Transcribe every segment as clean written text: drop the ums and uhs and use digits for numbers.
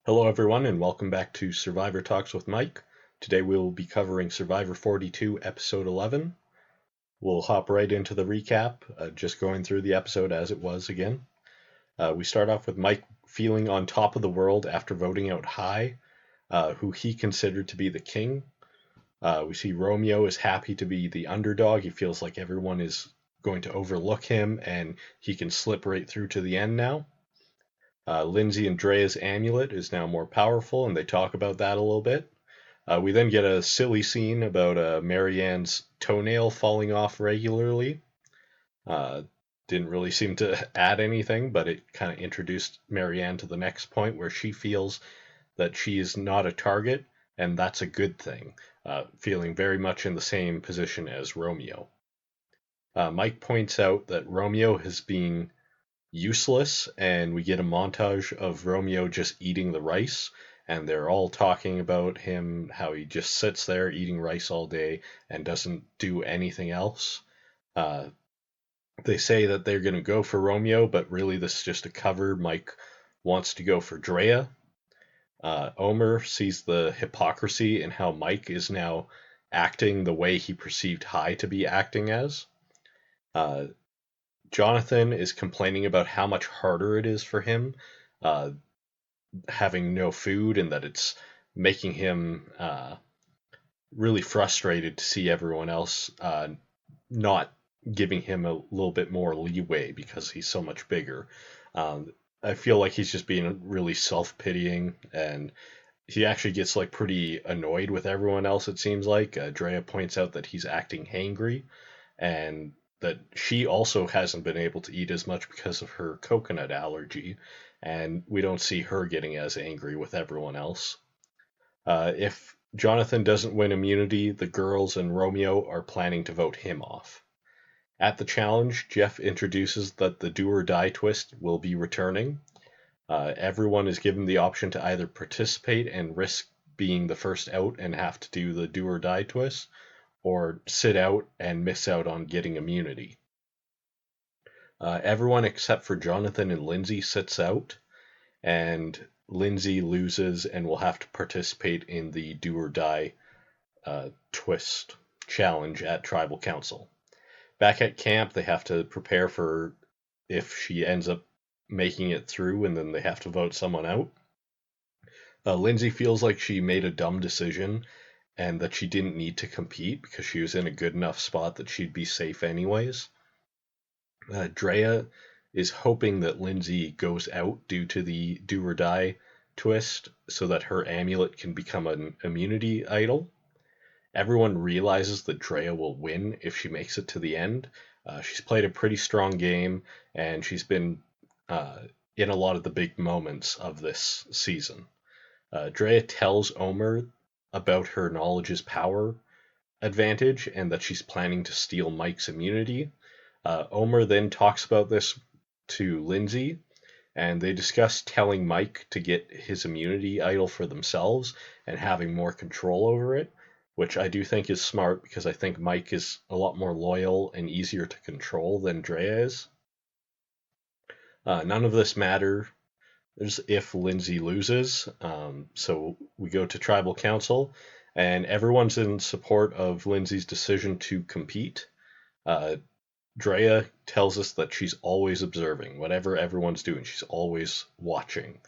Hello, everyone, and welcome back to Survivor Talks with Mike. Today we'll be covering Survivor 42, Episode 11. We'll hop right into the recap, just going through the episode as it was again. We start off with Mike feeling on top of the world after voting out Hai, who he considered to be the king. We see Romeo is happy to be the underdog. He feels like everyone is going to overlook him and he can slip right through to the end now. Lindsay and Drea's amulet is now more powerful, and they talk about that a little bit. We then get a silly scene about Marianne's toenail falling off regularly. Uh, didn't really seem to add anything, but it kind of introduced Marianne to the next point where she feels that she is not a target, and that's a good thing, feeling very much in the same position as Romeo. Mike points out that Romeo has been useless, and we get a montage of Romeo just eating the rice, and they're all talking about him, how he just sits there eating rice all day and doesn't do anything else. Uh, they say that they're going to go for Romeo, but really this is just a cover. Mike wants to go for Drea. Omer sees the hypocrisy in how Mike is now acting the way he perceived Hai to be acting as. Uh, Jonathan is complaining about how much harder it is for him, uh, having no food, and that it's making him really frustrated to see everyone else not giving him a little bit more leeway because he's so much bigger. I feel like he's just being really self-pitying, and he actually gets like pretty annoyed with everyone else, it seems like. Drea points out that he's acting hangry, and that she also hasn't been able to eat as much because of her coconut allergy, and we don't see her getting as angry with everyone else. If Jonathan doesn't win immunity, the girls and Romeo are planning to vote him off. At the challenge, Jeff introduces that the do or die twist will be returning. Everyone is given the option to either participate and risk being the first out and have to do the do or die twist, or sit out and miss out on getting immunity. Everyone except for Jonathan and Lindsay sits out, and Lindsay loses and will have to participate in the do or die twist challenge at Tribal Council. Back at camp, they have to prepare for if she ends up making it through, and then they have to vote someone out. Lindsay feels like she made a dumb decision and that she didn't need to compete because she was in a good enough spot that she'd be safe anyways. Drea is hoping that Lindsay goes out due to the do or die twist so that her amulet can become an immunity idol. Everyone realizes that Drea will win if she makes it to the end. She's played a pretty strong game, and she's been in a lot of the big moments of this season. Drea tells Omer about her knowledge is power advantage and that she's planning to steal Mike's immunity. Omer then talks about this to Lindsay, and they discuss telling Mike to get his immunity idol for themselves and having more control over it, which I do think is smart because I think Mike is a lot more loyal and easier to control than Drea is. None of this matters if Lindsay loses, so we go to Tribal Council, and everyone's in support of Lindsay's decision to compete. Drea tells us that she's always observing. Whatever everyone's doing, she's always watching.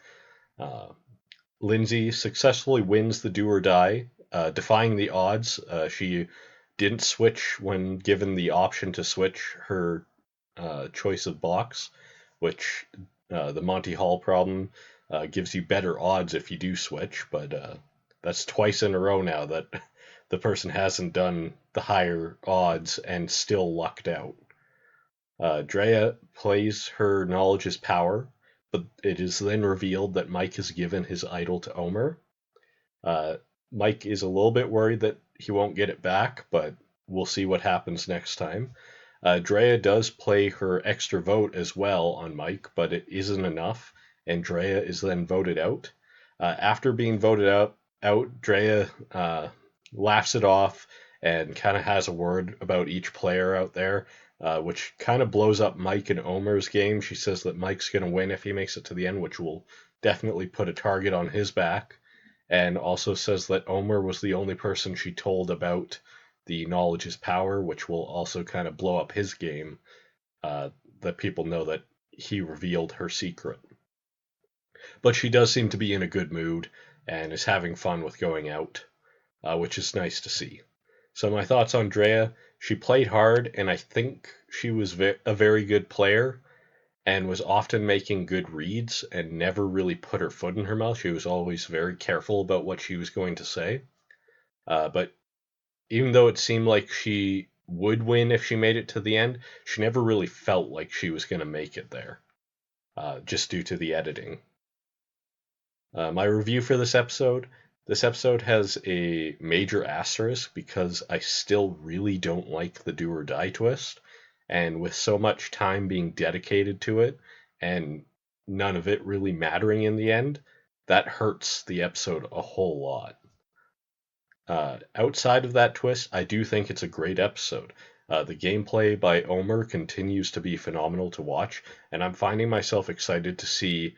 Lindsay successfully wins the do or die, defying the odds. She didn't switch when given the option to switch her choice of box, which the Monty Hall problem gives you better odds if you do switch, but that's twice in a row now that the person hasn't done the higher odds and still lucked out. Drea plays her knowledge as power, but it is then revealed that Mike has given his idol to Omer. Mike is a little bit worried that he won't get it back, but we'll see what happens next time. Drea does play her extra vote as well on Mike, but it isn't enough, and Drea is then voted out. After being voted out, Drea laughs it off and kind of has a word about each player out there, which kind of blows up Mike and Omer's game. She says that Mike's going to win if he makes it to the end, which we'll definitely put a target on his back, and also says that Omer was the only person she told about the knowledge is power, which will also kind of blow up his game, that people know that he revealed her secret. But she does seem to be in a good mood and is having fun with going out, which is nice to see. So my thoughts on Drea: she played hard, and I think she was a very good player and was often making good reads and never really put her foot in her mouth. She was always very careful about what she was going to say. But even though it seemed like she would win if she made it to the end, she never really felt like she was going to make it there, just due to the editing. My review for this episode has a major asterisk because I still really don't like the do or die twist. And with so much time being dedicated to it and none of it really mattering in the end, that hurts the episode a whole lot. Outside of that twist, I do think it's a great episode. The gameplay by Omer continues to be phenomenal to watch, and I'm finding myself excited to see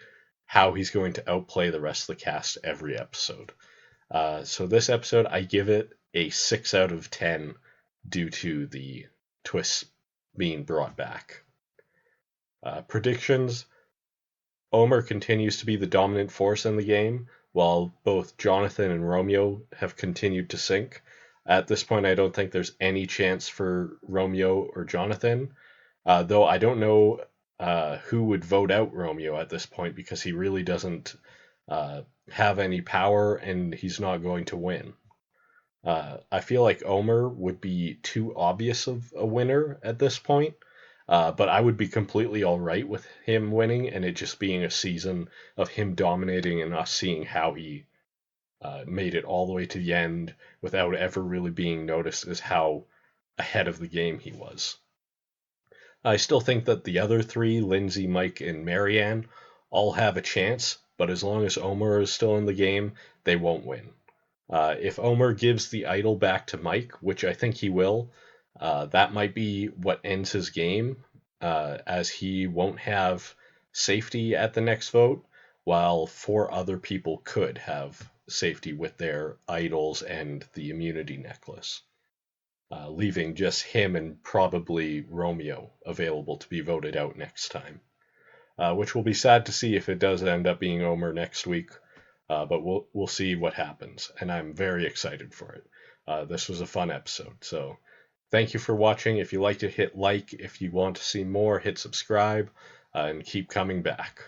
how he's going to outplay the rest of the cast every episode. So this episode, I give it a 6 out of 10 due to the twists being brought back. Predictions: Omer continues to be the dominant force in the game, while both Jonathan and Romeo have continued to sink. At this point, I don't think there's any chance for Romeo or Jonathan, though I don't know who would vote out Romeo at this point because he really doesn't have any power and he's not going to win. I feel like Omer would be too obvious of a winner at this point, but I would be completely all right with him winning and it just being a season of him dominating and us seeing how he made it all the way to the end without ever really being noticed as how ahead of the game he was. I still think that the other three, Lindsay, Mike, and Marianne, all have a chance, but as long as Omer is still in the game, they won't win. If Omer gives the idol back to Mike, which I think he will, that might be what ends his game, as he won't have safety at the next vote, while 4 other people could have safety with their idols and the immunity necklace, leaving just him and probably Romeo available to be voted out next time. Which will be sad to see if it does end up being Omer next week. But we'll see what happens, and I'm very excited for it. This was a fun episode, so thank you for watching. If you liked it, hit like. If you want to see more, hit subscribe, and keep coming back.